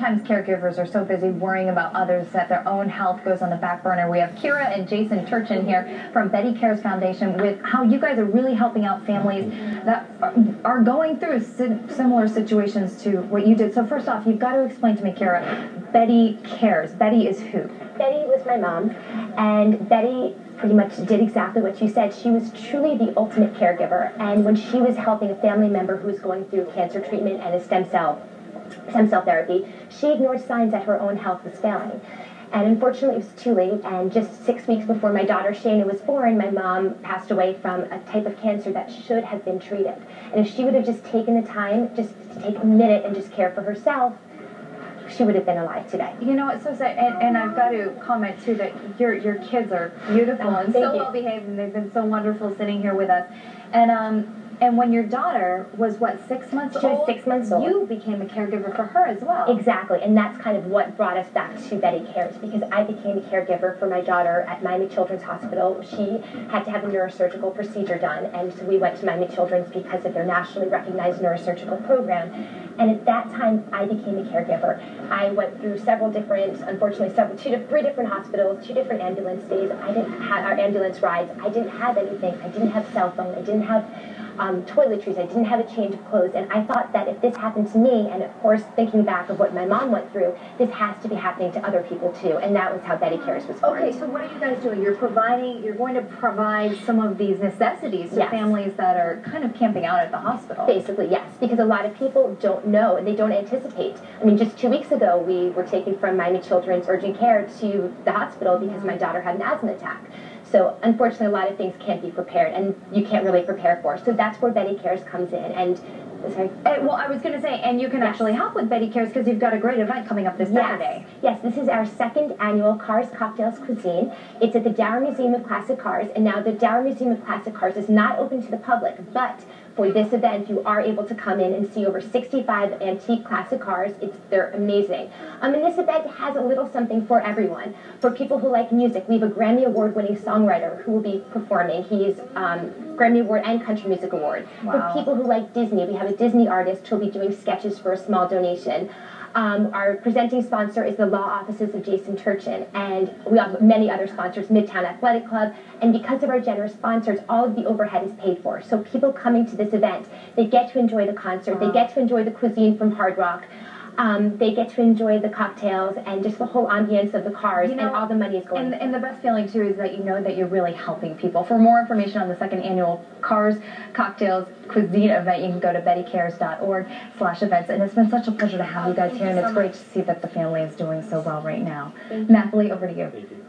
sometimes caregivers are so busy worrying about others that their own health goes on the back burner. We have Kira and Jason Turchin here from Betty Cares Foundation with how you guys are really helping out families that are going through similar situations to what you did. So first off, you've got to explain to me, Kira, Betty Cares. Betty is who? Betty was my mom, and Betty pretty much did exactly what you said. She was truly the ultimate caregiver, and when she was helping a family member who was going through cancer treatment and a stem cell therapy, she ignored signs that her own health was failing. And unfortunately, it was too late, and just 6 weeks before my daughter Shayna was born, my mom passed away from a type of cancer that should have been treated. And if she would have just taken the time just to take a minute and just care for herself, she would have been alive today. You know, it's so sad, and I've got to comment too that your kids are beautiful and so well behaved, and they've been so wonderful sitting here with us. And when your daughter was, what, 6 months old? She was 6 months old. You became a caregiver for her as well. Exactly, and that's kind of what brought us back to Betty Cares, because I became a caregiver for my daughter at Miami Children's Hospital. She had to have a neurosurgical procedure done, and so we went to Miami Children's because of their nationally recognized neurosurgical program. And at that time, I became a caregiver. I went through several different, unfortunately, three different hospitals, 2 different ambulance stays. I didn't have our ambulance rides. I didn't have anything. I didn't have cell phone. I didn't have toiletries. I didn't have a change of clothes. And I thought that if this happened to me, and of course, thinking back of what my mom went through, this has to be happening to other people too. And that was how Betty Cares was born. Okay, so what are you guys doing? You're going to provide some of these necessities to families that are kind of camping out at the hospital. Basically, yes, because a lot of people don't know and they don't anticipate. I mean, just 2 weeks ago, we were taken from Miami Children's urgent care to the hospital because my daughter had an asthma attack. So unfortunately, a lot of things can't be prepared, and you can't really prepare for. So that's where Betty Cares comes in. And well, I was going to say, and you can actually help with Betty Cares because you've got a great event coming up this Saturday. Yes, this is our 2nd annual Cars, Cocktails, Cuisine. It's at the Dower Museum of Classic Cars, and now the Dower Museum of Classic Cars is not open to the public, but for this event, you are able to come in and see over 65 antique classic cars. They're amazing. And this event has a little something for everyone. For people who like music, we have a Grammy Award-winning songwriter who will be performing. He's Grammy Award and Country Music Award. Wow. For people who like Disney, we have a Disney artist who will be doing sketches for a small donation. Our presenting sponsor is the law offices of Jason Turchin, and we have many other sponsors, Midtown Athletic Club, and because of our generous sponsors, all of the overhead is paid for. So people coming to this event, they get to enjoy the concert, they get to enjoy the cuisine from Hard Rock, they get to enjoy the cocktails and just the whole ambience of the cars, and all the money is going. And the best feeling, too, is that you know that you're really helping people. For more information on the 2nd annual Cars, Cocktails, Cuisine event, you can go to bettycares.org/events. And it's been such a pleasure to have you guys here, and it's great to see that the family is doing so well right now. Nathalie, over to you. Thank you.